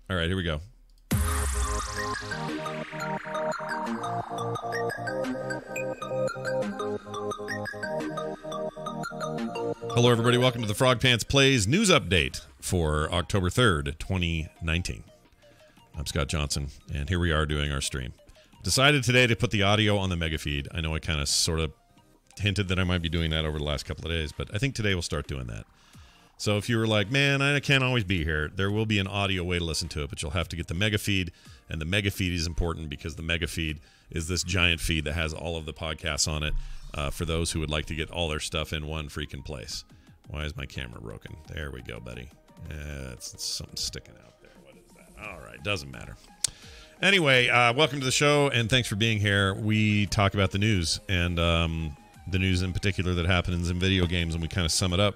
All right, here we go. Hello, everybody. Welcome to the Frog Pants Plays news update for October 3rd, 2019. I'm Scott Johnson, and here we are doing our stream. Decided today to put the audio on the mega feed. I know I kind of sort of hinted that I might be doing that over the last couple of days, but I think today we'll start doing that. So if you were like, man, I can't always be here, there will be an audio way to listen to it, but you'll have to get the mega feed, and the mega feed is important because the mega feed is this giant feed that has all of the podcasts on it for those who would like to get all their stuff in one freaking place. Why is my camera broken? There we go, buddy. It's something sticking out there. What is that? All right, doesn't matter. Anyway, welcome to the show, and thanks for being here. We talk about the news, and the news in particular that happens in video games, and we kind of sum it up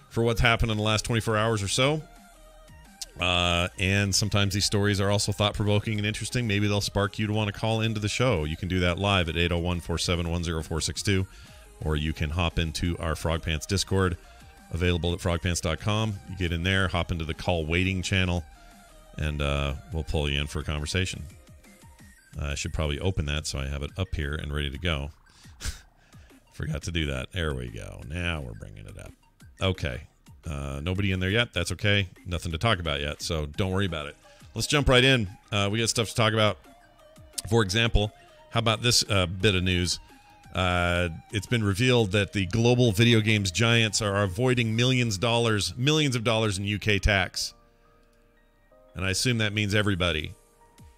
for what's happened in the last 24 hours or so. And sometimes these stories are also thought-provoking and interesting. Maybe they'll spark you to want to call into the show. You can do that live at 801-471-0462, or you can hop into our Frog Pants Discord, available at frogpants.com. You get in there, hop into the call waiting channel, and we'll pull you in for a conversation. I should probably open that so I have it up here and ready to go. Forgot to do that. There we go. Now we're bringing it up. Okay. Nobody in there yet. That's okay. Nothing to talk about yet, so don't worry about it. Let's jump right in. We got stuff to talk about. For example, how about this bit of news? It's been revealed that the global video games giants are avoiding millions of dollars in UK tax. And I assume that means everybody.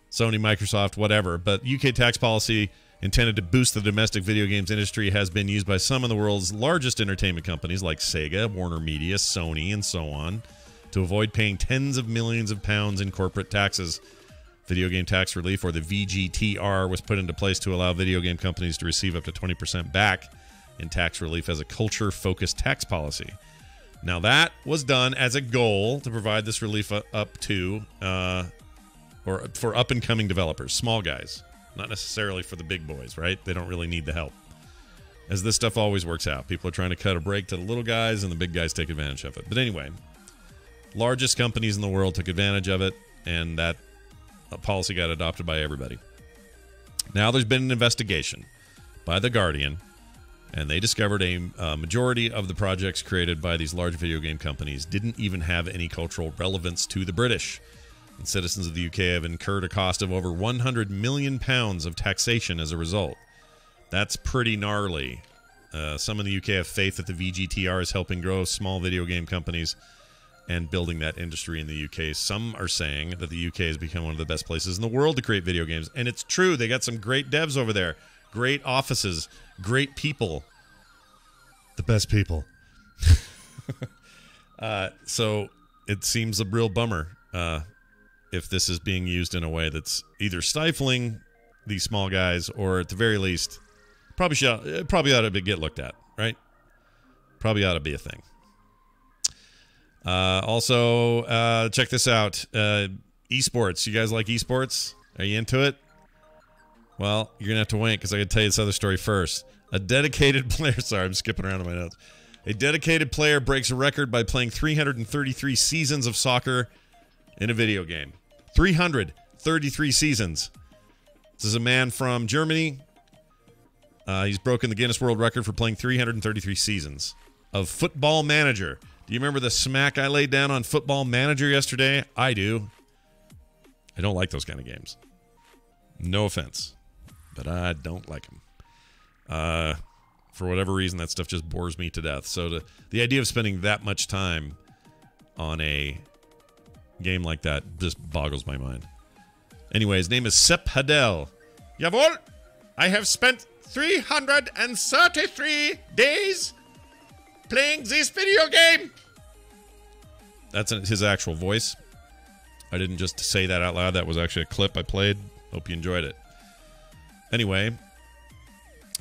Sony, Microsoft, whatever. But UK tax policy intended to boost the domestic video games industry has been used by some of the world's largest entertainment companies like Sega, Warner Media, Sony, and so on to avoid paying tens of millions of pounds in corporate taxes. Video game tax relief, or the VGTR, was put into place to allow video game companies to receive up to 20% back in tax relief as a culture-focused tax policy. Now, that was done as a goal to provide this relief up to, or for up-and-coming developers, small guys. Not necessarily for the big boys, right? They don't really need the help. As this stuff always works out. People are trying to cut a break to the little guys, and the big guys take advantage of it. But anyway, largest companies in the world took advantage of it, and that policy got adopted by everybody. Now there's been an investigation by The Guardian, and they discovered a majority of the projects created by these large video game companies didn't even have any cultural relevance to the British. And citizens of the UK have incurred a cost of over £100 million of taxation as a result. That's pretty gnarly. Some in the UK have faith that the VGTR is helping grow small video game companies and building that industry in the UK. Some are saying that the UK has become one of the best places in the world to create video games. And it's true. They got some great devs over there. Great offices. Great people. The best people. So it seems a real bummer if this is being used in a way that's either stifling these small guys, or at the very least, probably ought to get looked at, right? Probably ought to be a thing. Also, check this out. Esports. You guys like esports? Are you into it? Well, you're going to have to wait, because I can tell you this other story first. A dedicated player... Sorry, I'm skipping around in my notes. A dedicated player breaks a record by playing 333 seasons of soccer in a video game. 333 seasons. This is a man from Germany. He's broken the Guinness World Record for playing 333 seasons of Football Manager. Do you remember the smack I laid down on Football Manager yesterday? I do. I don't like those kind of games. No offense, but I don't like them. For whatever reason, that stuff just bores me to death. So the idea of spending that much time on a game like that just boggles my mind. Anyway, his name is Sepp Hadel. Jawohl! I have spent 333 days playing this video game. That's his actual voice. I didn't just say that out loud. That was actually a clip I played. Hope you enjoyed it. Anyway,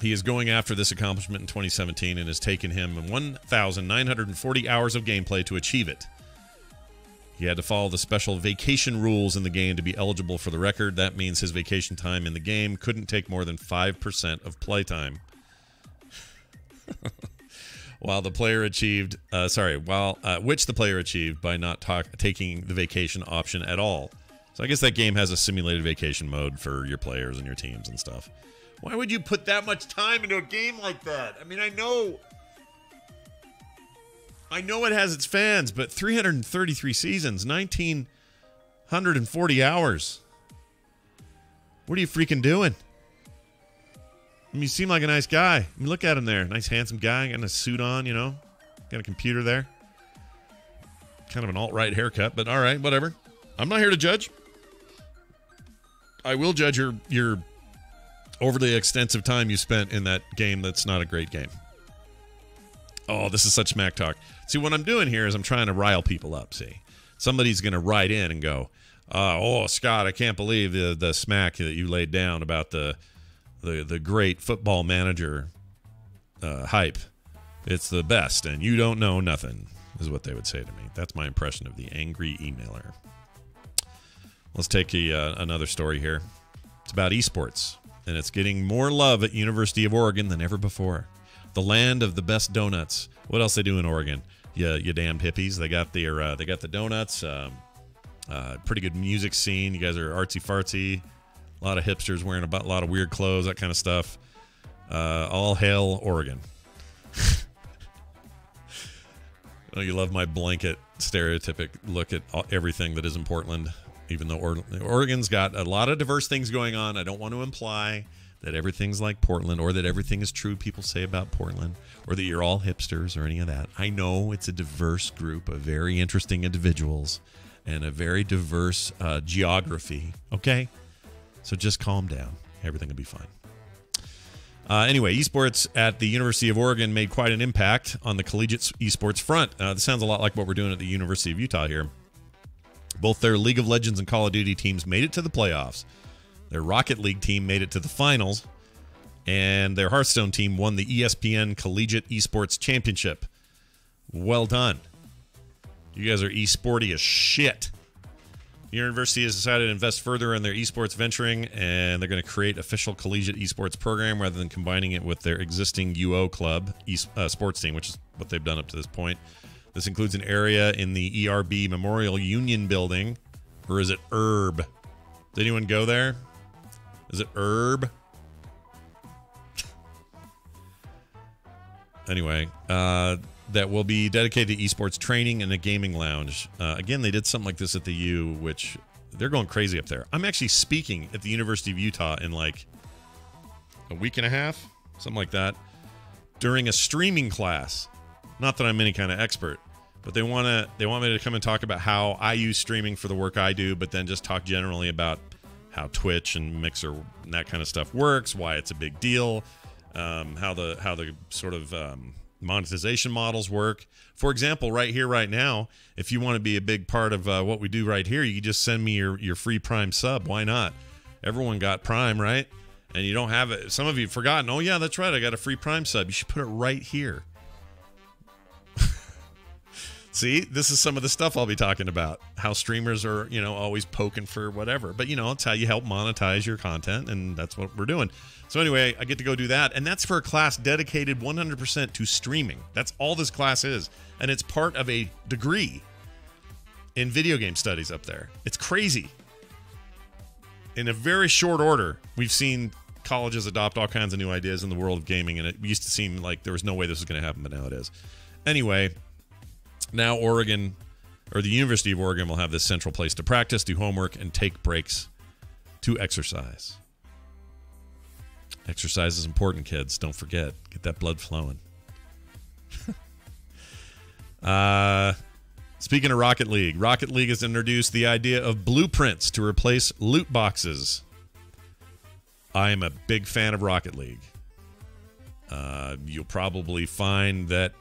he is going after this accomplishment in 2017, and has taken him 1,940 hours of gameplay to achieve it. He had to follow the special vacation rules in the game to be eligible for the record. That means his vacation time in the game couldn't take more than 5% of playtime. while the player achieved, which the player achieved by not taking the vacation option at all. So I guess that game has a simulated vacation mode for your players and your teams and stuff. Why would you put that much time into a game like that? I mean, I know it has its fans, but 333 seasons, 1,940 hours. What are you freaking doing? I mean, you seem like a nice guy. I mean, look at him there. Nice, handsome guy. Got a suit on, you know. Got a computer there. Kind of an alt-right haircut, but all right, whatever. I'm not here to judge. I will judge your overly extensive time you spent in that game that's not a great game. Oh, this is such smack talk. See, what I'm doing here is I'm trying to rile people up, see. Somebody's going to write in and go, oh, Scott, I can't believe the smack that you laid down about the great football manager hype. It's the best, and you don't know nothing, is what they would say to me. That's my impression of the angry emailer. Let's take another story here. It's about esports, and it's getting more love at University of Oregon than ever before. The land of the best donuts. What else they do in Oregon? You damned hippies. They got the donuts. Pretty good music scene. You guys are artsy fartsy. A lot of hipsters wearing a lot of weird clothes, that kind of stuff. All hail Oregon. Oh, you love my blanket stereotypic look at everything that is in Portland, even though Oregon's got a lot of diverse things going on. I don't want to imply that everything's like Portland or that everything is true people say about Portland or that you're all hipsters or any of that. I know it's a diverse group of very interesting individuals and a very diverse geography, okay? So just calm down. Everything will be fine. Anyway, esports at the University of Oregon made quite an impact on the collegiate esports front. This sounds a lot like what we're doing at the University of Utah here. Both their League of Legends and Call of Duty teams made it to the playoffs. Their Rocket League team made it to the finals. And their Hearthstone team won the ESPN Collegiate Esports Championship. Well done. You guys are esporty as shit. The university has decided to invest further in their esports venturing, and they're going to create official collegiate esports program rather than combining it with their existing UO club sports team, which is what they've done up to this point. This includes an area in the ERB Memorial Union building, or is it ERB? Did anyone go there? Is it ERB? Anyway, that will be dedicated to esports training and a gaming lounge. Again, they did something like this at the U, which they're going crazy up there. I'm actually speaking at the University of Utah in like a week and a half, something like that, during a streaming class. Not that I'm any kind of expert, but they want me to come and talk about how I use streaming for the work I do, but then just talk generally about how Twitch and Mixer and that kind of stuff works, why it's a big deal, how the sort of monetization models work. For example, right here, right now, if you want to be a big part of what we do right here, you can just send me your free Prime sub. Why not? Everyone got Prime, right? And you don't have it. Some of you have forgotten. Oh, yeah, that's right. I got a free Prime sub. You should put it right here. See, this is some of the stuff I'll be talking about. How streamers are, always poking for whatever. But, it's how you help monetize your content, and that's what we're doing. So anyway, I get to go do that, and that's for a class dedicated 100% to streaming. That's all this class is, and it's part of a degree in video game studies up there. It's crazy. In a very short order, we've seen colleges adopt all kinds of new ideas in the world of gaming, and it used to seem like there was no way this was going to happen, but now it is. Anyway, now Oregon, or the University of Oregon, will have this central place to practice, do homework, and take breaks to exercise. Exercise is important, kids. Don't forget. Get that blood flowing. Speaking of Rocket League has introduced the idea of blueprints to replace loot boxes. I am a big fan of Rocket League. You'll probably find that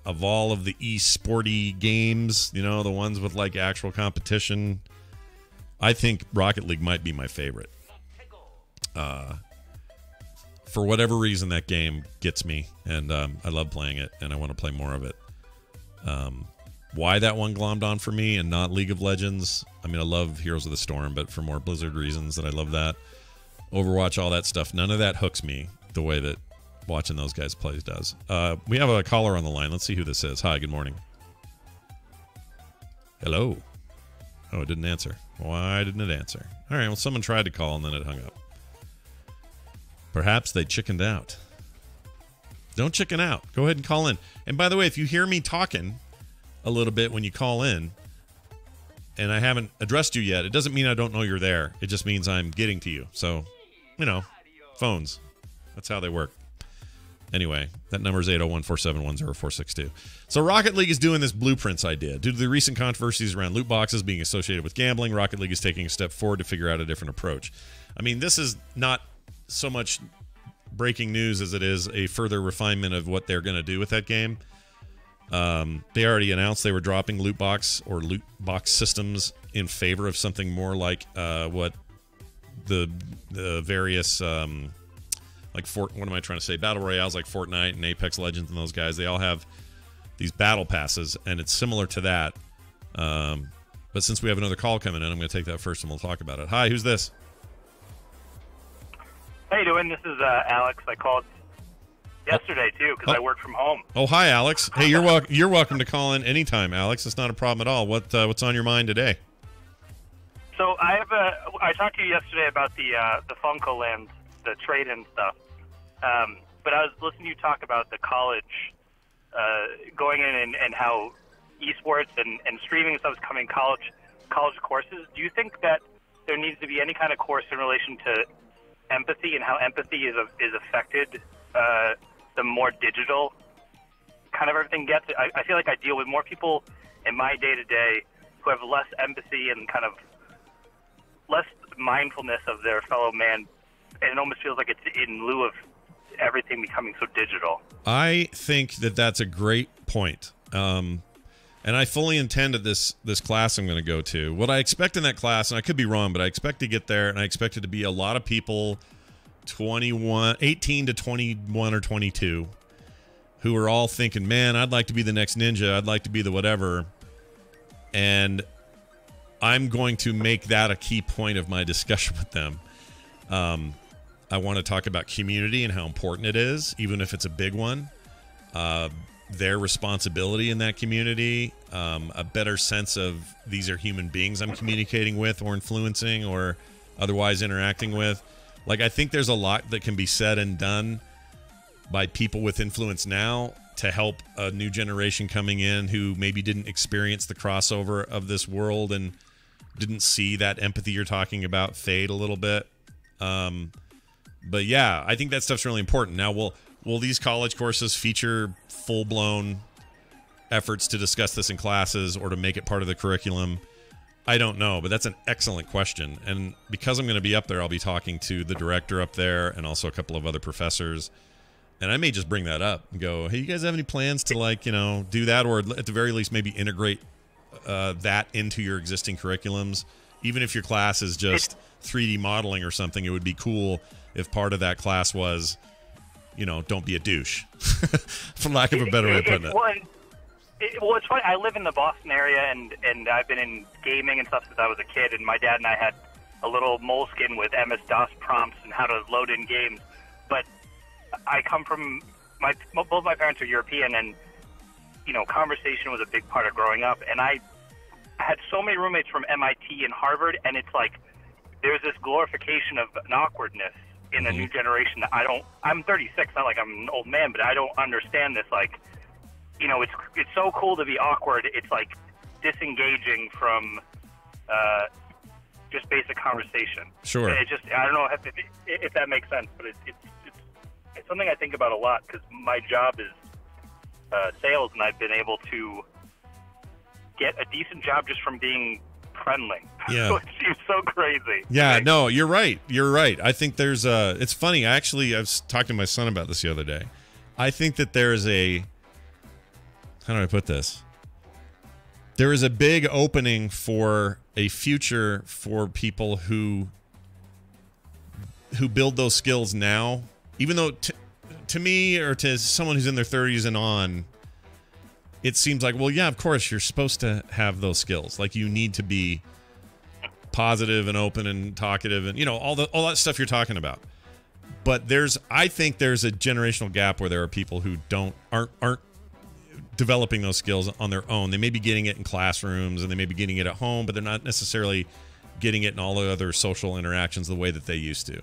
of all of the e-sporty games, the ones with like actual competition, I think Rocket League might be my favorite. For whatever reason, that game gets me, and I love playing it, and I want to play more of it. Why that one glommed on for me and not League of Legends? I mean, I love Heroes of the Storm, but for more Blizzard reasons that I love that. Overwatch, all that stuff, none of that hooks me the way that watching those guys play does. We have a caller on the line. Let's see who this is. Hi, good morning. Hello. Oh, it didn't answer. Why didn't it answer? All right, well, someone tried to call and then it hung up. Perhaps they chickened out. Don't chicken out. Go ahead and call in. And by the way, if you hear me talking a little bit when you call in and I haven't addressed you yet, it doesn't mean I don't know you're there. It just means I'm getting to you. So, phones. That's how they work. Anyway, that number is 801-471-0462. So Rocket League is doing this blueprints idea. Due to the recent controversies around loot boxes being associated with gambling, Rocket League is taking a step forward to figure out a different approach. I mean, this is not so much breaking news as it is a further refinement of what they're going to do with that game. They already announced they were dropping loot box systems in favor of something more like what the various... what am I trying to say? Battle Royales like Fortnite and Apex Legends and those guys, they all have these battle passes, and it's similar to that. But since we have another call coming in, I'm going to take that first and we'll talk about it. Hi, who's this? How you doing? This is Alex. I called yesterday, too, because I work from home. Oh, hi, Alex. Hey, you're welcome to call in anytime, Alex. It's not a problem at all. What's on your mind today? So I talked to you yesterday about the Funko Land, the trade-in stuff. But I was listening to you talk about the college going in and how esports and streaming stuff is coming college courses. Do you think that there needs to be any kind of course in relation to empathy and how empathy is affected the more digital kind of everything gets? I feel like I deal with more people in my day-to-day who have less empathy and kind of less mindfulness of their fellow man, and it almost feels like it's in lieu of everything becoming so digital. I think that that's a great point. And I fully intend at this class I'm going to go to. What I expect in that class, and I could be wrong, but I expect to get there, and I expect it to be a lot of people 18 to 21 or 22 who are all thinking, man, I'd like to be the next ninja. I'd like to be the whatever. And I'm going to make that a key point of my discussion with them. I want to talk about community and how important it is, even if it's a big one. Their responsibility in that community, a better sense of these are human beings I'm communicating with or influencing or otherwise interacting with. Like, I think there's a lot that can be said and done by people with influence now to help a new generation coming in who maybe didn't experience the crossover of this world and didn't see that empathy you're talking about fade a little bit. But yeah, I think that stuff's really important. Now, will these college courses feature full-blown efforts to discuss this in classes or to make it part of the curriculum? I don't know, but that's an excellent question. And because I'm going to be up there, I'll be talking to the director up there and also a couple of other professors. And I may just bring that up and go, hey, you guys have any plans to, do that? Or at the very least, maybe integrate that into your existing curriculums? Even if your class is just 3D modeling or something, it would be cool if part of that class was, don't be a douche, for lack of a better way of putting it. Well, it's funny. I live in the Boston area, and I've been in gaming and stuff since I was a kid. And my dad and I had a little moleskin with MS-DOS prompts and how to load in games. But I come from both my parents are European, and conversation was a big part of growing up. And I had so many roommates from MIT and Harvard, and it's like there's this glorification of an awkwardness in the new generation that I'm 36, not like I'm an old man, but I don't understand this. Like, it's so cool to be awkward. It's like disengaging from just basic conversation. Sure. And I don't know if that makes sense, but it's something I think about a lot because my job is sales, and I've been able to get a decent job just from being friendly. Yeah. It seems so crazy. Yeah, no, you're right. You're right. I think there's it's funny. I was talking to my son about this the other day. I think that there is how do I put this? There is a big opening for a future for people who build those skills now, even though to me or to someone who's in their 30s and on, it seems like, well, yeah, of course, you're supposed to have those skills. Like, you need to be positive and open and talkative and, all that stuff you're talking about. But I think there's a generational gap where there are people who aren't developing those skills on their own. They may be getting it in classrooms and they may be getting it at home, but they're not necessarily getting it in all the other social interactions the way that they used to.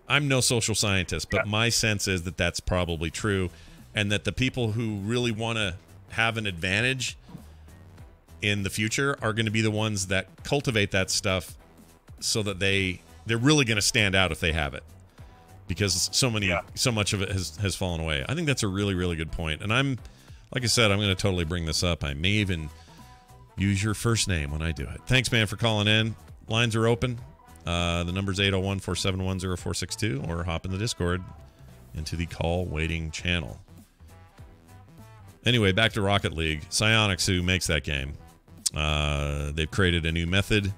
I'm no social scientist, but my sense is that that's probably true, and that the people who really want to have an advantage in the future are going to be the ones that cultivate that stuff so that they're really going to stand out if they have it, because so much of it has fallen away. I think that's a really, really good point. And like I said, I'm going to totally bring this up. I may even use your first name when I do it. Thanks, man, for calling in. Lines are open. The number's 801-471-0462, or hop in the Discord into the call waiting channel. Anyway, back to Rocket League. Psyonix, who makes that game, they've created a new method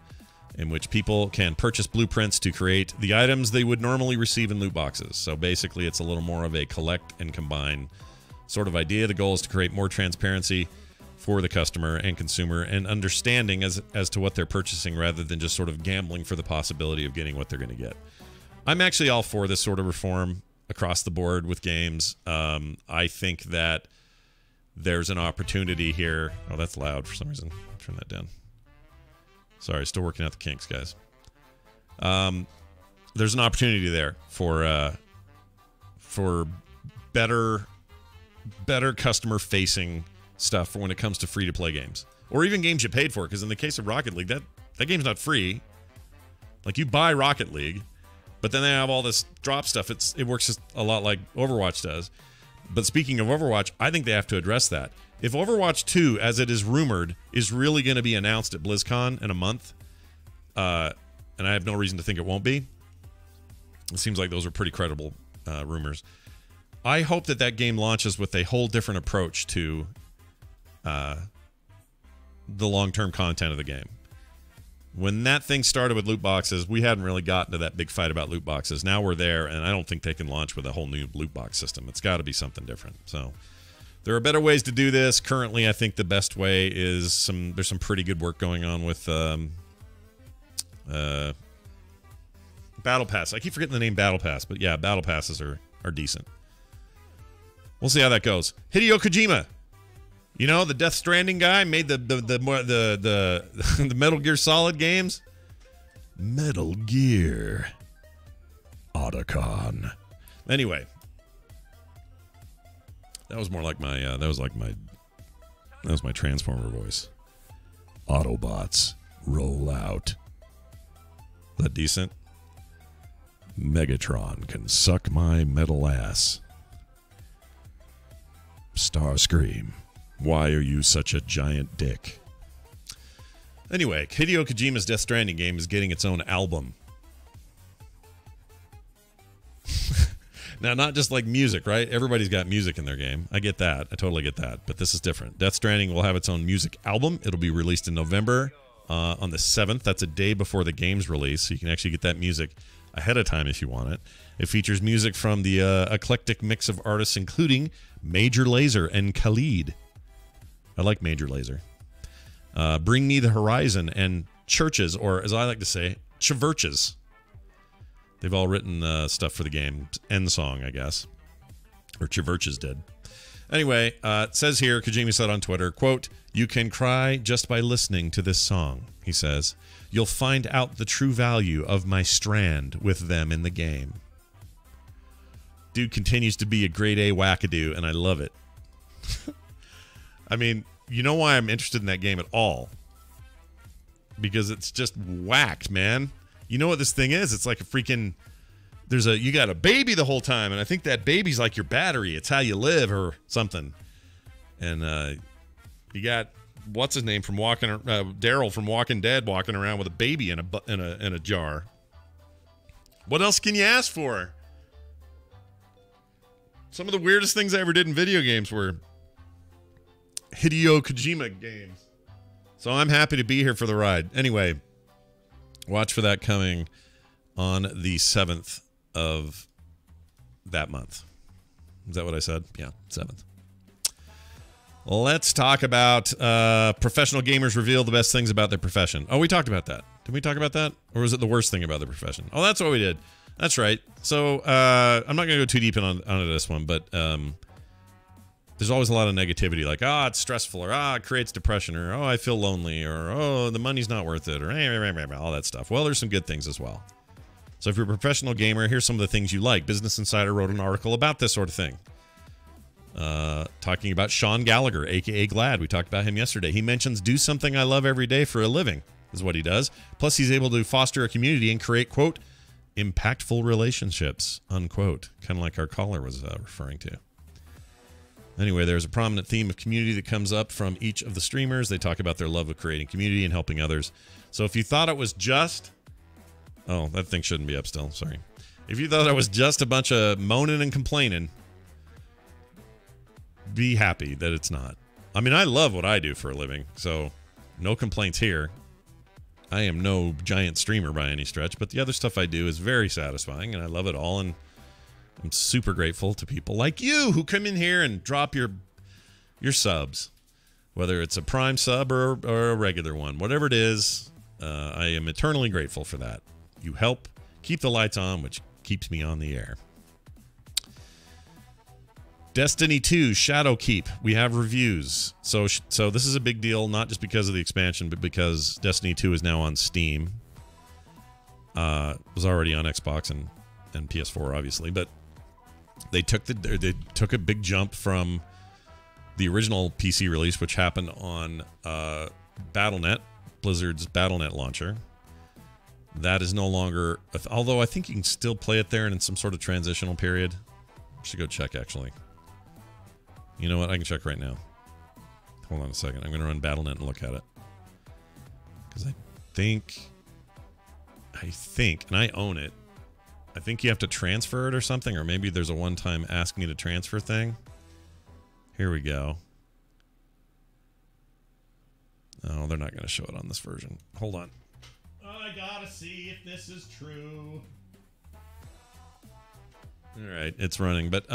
in which people can purchase blueprints to create the items they would normally receive in loot boxes. So basically, it's a little more of a collect and combine sort of idea. The goal is to create more transparency for the customer and consumer, and understanding as to what they're purchasing, rather than just sort of gambling for the possibility of getting what they're going to get. I'm actually all for this sort of reform across the board with games. I think that there's an opportunity here. Oh, that's loud for some reason. Turn that down. Sorry, still working out the kinks, guys. There's an opportunity there for better customer-facing stuff for when it comes to free-to-play games, or even games you paid for. Because in the case of Rocket League, that game's not free. Like, you buy Rocket League, but then they have all this drop stuff. It works just a lot like Overwatch does. But speaking of Overwatch, I think they have to address that. If Overwatch 2, as it is rumored, is really going to be announced at BlizzCon in a month, and I have no reason to think it won't be. It seems like those are pretty credible rumors. I hope that game launches with a whole different approach to the long-term content of the game. When that thing started with loot boxes, we hadn't really gotten to that big fight about loot boxes. Now we're there, and I don't think they can launch with a whole new loot box system. It's got to be something different. So there are better ways to do this. Currently, I think the best way is there's some pretty good work going on with Battle Pass. I keep forgetting the name Battle Pass, but yeah, Battle Passes are decent. We'll see how that goes. Hideo Kojima, you know, the Death Stranding guy, made the Metal Gear Solid games. Metal Gear Otacon. Anyway, that was more like my that was my Transformer voice. Autobots roll out. Is that decent? Megatron can suck my metal ass. Starscream, why are you such a giant dick? Anyway, Hideo Kojima's Death Stranding game is getting its own album. Now, not just like music, right? Everybody's got music in their game. I get that. I totally get that. But this is different. Death Stranding will have its own music album. It'll be released in November on the 7th. That's a day before the game's release, so you can actually get that music ahead of time if you want it. It features music from the eclectic mix of artists, including Major Lazer and Khalid. I like Major Lazer. Bring Me the Horizon and Churches, or as I like to say, Chiverches. They've all written stuff for the game. End song, I guess. Or Chiverches did. Anyway, it says here, Kojima said on Twitter, quote, "You can cry just by listening to this song," he says. "You'll find out the true value of my strand with them in the game." Dude continues to be a grade A wackadoo, and I love it. I mean, you know why I'm interested in that game at all? Because it's just whacked, man. You know what this thing is? It's like a freaking... You got a baby the whole time, and I think that baby's like your battery. It's how you live or something. And you got... What's his name from Daryl from Walking Dead walking around with a baby in a jar. What else can you ask for? Some of the weirdest things I ever did in video games were Hideo Kojima games. So I'm happy to be here for the ride. Anyway, watch for that coming on the 7th of that month. Is that what I said? Yeah, 7th. Let's talk about professional gamers reveal the best things about their profession. Oh, we talked about that. Did we talk about that? Or was it the worst thing about their profession? Oh, that's what we did. That's right. So I'm not going to go too deep onto this one, but there's always a lot of negativity, like, it's stressful, or it creates depression, or I feel lonely, or the money's not worth it, or all that stuff. Well, there's some good things as well. So if you're a professional gamer, here's some of the things you like. Business Insider wrote an article about this sort of thing. Talking about Sean Gallagher, a.k.a. Glad. We talked about him yesterday. He mentions, do something I love every day for a living, is what he does. Plus, he's able to foster a community and create, quote, impactful relationships, unquote. Kind of like our caller was referring to. Anyway, there's a prominent theme of community that comes up from each of the streamers. They talk about their love of creating community and helping others. So if you thought it was just... Oh, that thing shouldn't be up still. Sorry. If you thought it was just a bunch of moaning and complaining, be happy that it's not. I mean, I love what I do for a living, so no complaints here. I am no giant streamer by any stretch, but the other stuff I do is very satisfying, and I love it all, and I'm super grateful to people like you who come in here and drop your subs, whether it's a Prime sub or a regular one. Whatever it is, I am eternally grateful for that. You help keep the lights on, which keeps me on the air. Destiny 2 Shadowkeep. We have reviews. So this is a big deal, not just because of the expansion, but because Destiny 2 is now on Steam. It was already on Xbox and PS4, obviously, but they took a big jump from the original PC release, which happened on Battle.net, Blizzard's Battle.net launcher. That is no longer, although I think you can still play it there and in some sort of transitional period. I should go check, actually. You know what? I can check right now. Hold on a second. I'm going to run Battle.net and look at it. Because I think, and I own it, I think you have to transfer it or something, or maybe there's a one-time ask me to transfer thing. Here we go. Oh, they're not going to show it on this version. Hold on. I gotta see if this is true. All right, it's running. But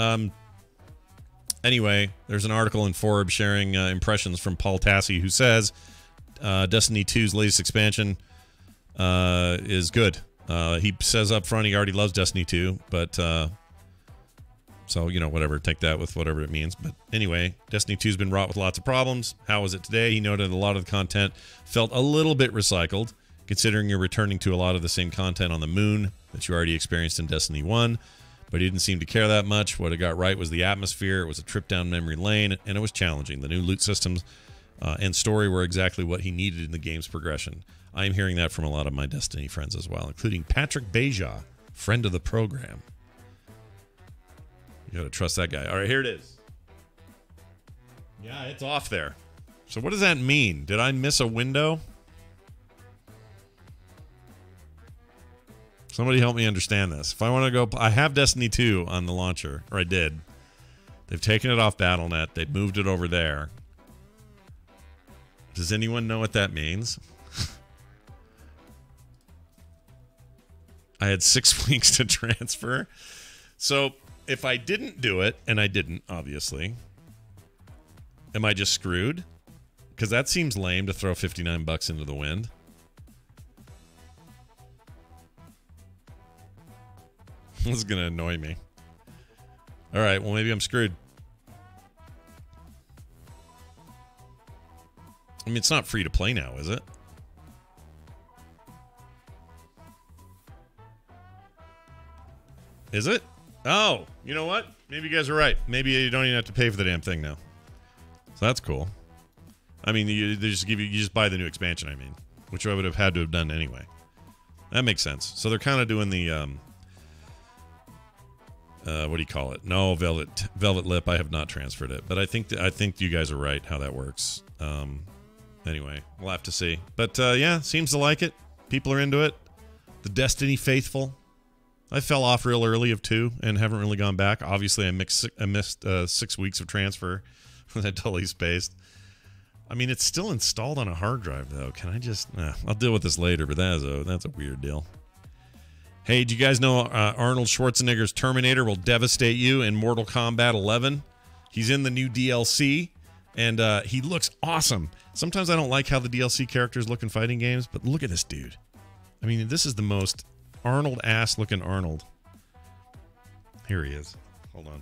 anyway, there's an article in Forbes sharing impressions from Paul Tassi, who says Destiny 2's latest expansion is good. He says up front he already loves Destiny 2, but so, you know, whatever. Take that with whatever it means. But anyway, Destiny 2 has been wrought with lots of problems. How is it today? He noted a lot of the content felt a little bit recycled, considering you're returning to a lot of the same content on the moon that you already experienced in Destiny 1, but he didn't seem to care that much. What it got right was the atmosphere. It was a trip down memory lane, and it was challenging. The new loot systems and story were exactly what he needed in the game's progression. I am hearing that from a lot of my Destiny friends as well, including Patrick Beja, friend of the program. You gotta trust that guy. All right, here it is. Yeah, it's off there. So what does that mean? Did I miss a window? Somebody help me understand this. If I want to go... I have Destiny 2 on the launcher, or I did. They've taken it off Battle.net. They've moved it over there. Does anyone know what that means? I had 6 weeks to transfer. So, if I didn't do it, and I didn't, obviously, am I just screwed? Because that seems lame to throw $59 into the wind. This is going to annoy me. All right, well, maybe I'm screwed. I mean, it's not free to play now, is it? Is it? Oh, you know what? Maybe you guys are right. Maybe you don't even have to pay for the damn thing now. So that's cool. I mean, they just give you just buy the new expansion, I mean, which I would have had to have done anyway. That makes sense. So they're kind of doing the... what do you call it? No, Velvet Lip. I have not transferred it, but I think you guys are right how that works. Anyway, we'll have to see. But yeah, seems to like it. People are into it. The Destiny faithful. I fell off real early of 2 and haven't really gone back. Obviously, I missed 6 weeks of transfer. I totally spaced. I mean, it's still installed on a hard drive though. Can I just? I'll deal with this later. But that's a weird deal. Hey, do you guys know Arnold Schwarzenegger's Terminator will devastate you in Mortal Kombat 11? He's in the new DLC, and he looks awesome. Sometimes I don't like how the DLC characters look in fighting games, but look at this dude. I mean, this is the most Arnold-ass looking Arnold Here he is. Hold on. Let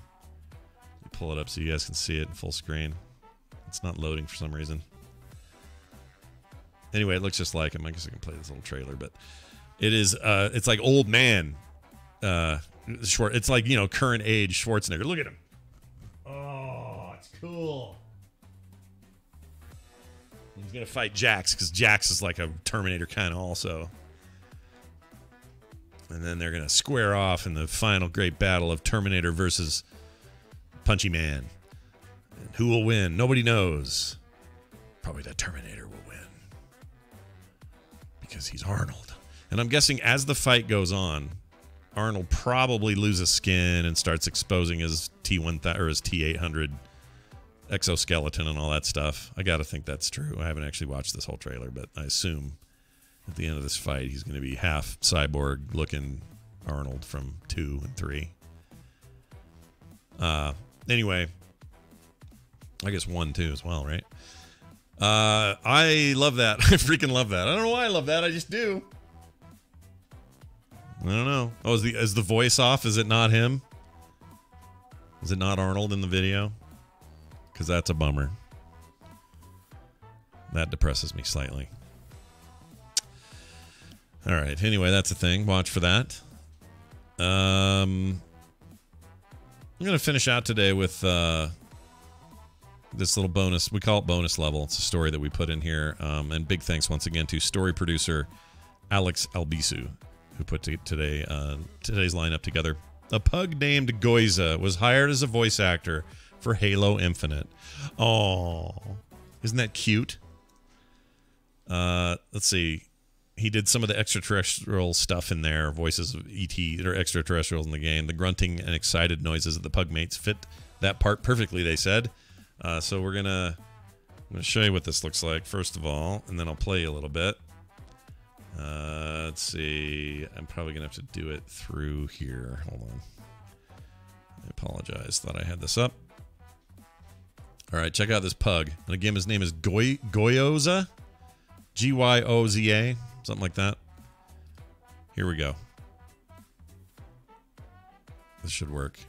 me pull it up so you guys can see it in full screen. It's not loading for some reason. Anyway, it looks just like him. I guess I can play this little trailer, but it is, it's like old man, it's like, you know, current age Schwarzenegger. Look at him. Oh, it's cool. He's going to fight Jax, because Jax is like a Terminator kind of also. And then they're going to square off in the final great battle of Terminator versus Punchy Man. And who will win? Nobody knows. Probably the Terminator will win. Because he's Arnold. And I'm guessing as the fight goes on, Arnold probably loses skin and starts exposing his T-1000 or his T-800 exoskeleton and all that stuff. I got to think that's true. I haven't actually watched this whole trailer, but I assume at the end of this fight, he's going to be half cyborg-looking Arnold from 2 and 3. Anyway, I guess 1, 2 as well, right? I love that. I freaking love that. I don't know why I love that. I just do. I don't know. Oh, is the voice off? Is it not him? Is it not Arnold in the video? Because that's a bummer. That depresses me slightly. All right. Anyway, that's a thing. Watch for that. I'm going to finish out today with this little bonus. We call it bonus level. It's a story that we put in here. And big thanks once again to story producer Alex Albisu, who put today's lineup together. A pug named Goiza was hired as a voice actor for Halo Infinite. Oh, isn't that cute? Let's see. He did some of the extraterrestrial stuff in there, voices of ET or extraterrestrials in the game. The grunting and excited noises of the pugmates fit that part perfectly, they said. So I'm gonna show you what this looks like first of all, and then I'll play you a little bit. Let's see. I'm probably gonna have to do it through here. Hold on. I apologize. Thought I had this up. All right, check out this pug. And again, his name is Goyoza, Gyoza, something like that. Here we go. This should work.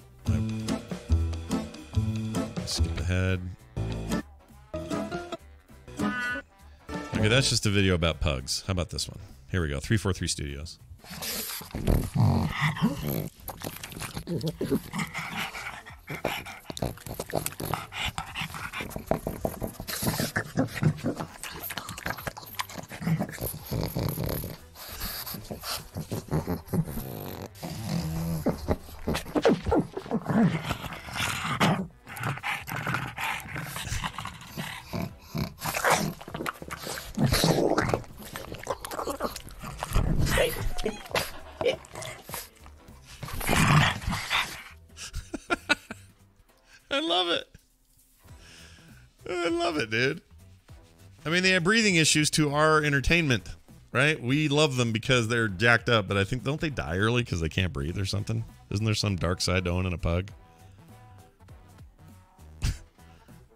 Skip ahead. Okay, that's just a video about pugs. How about this one? Here we go. 343 Studios. I love it. I love it, dude. I mean, they have breathing issues to our entertainment, right? We love them because they're jacked up, but I think, don't they die early because they can't breathe or something? Isn't there some dark side to owning a pug?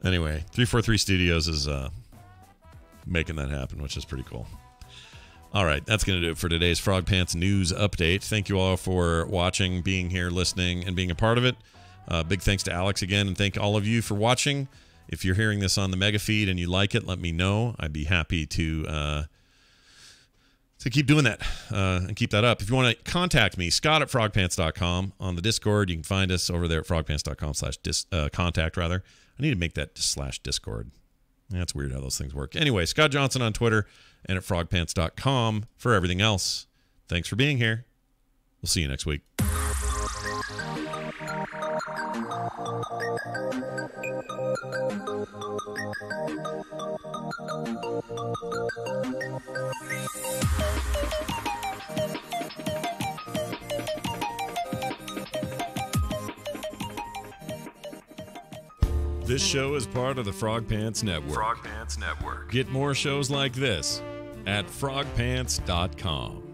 Anyway, 343 Studios is making that happen, which is pretty cool. All right, that's going to do it for today's Frog Pants News Update. Thank you all for watching, being here, listening, and being a part of it. Big thanks to Alex again, and thank all of you for watching. If you're hearing this on the Mega Feed and you like it, let me know. I'd be happy to keep doing that and keep that up. If you want to contact me, Scott@frogpants.com. On the Discord, you can find us over there at frogpants.com/contact, rather. I need to make that /Discord. That's weird how those things work. Anyway, Scott Johnson on Twitter and at frogpants.com for everything else. Thanks for being here. We'll see you next week. This show is part of the Frog Pants Network. Frog Pants Network. Get more shows like this at frogpants.com.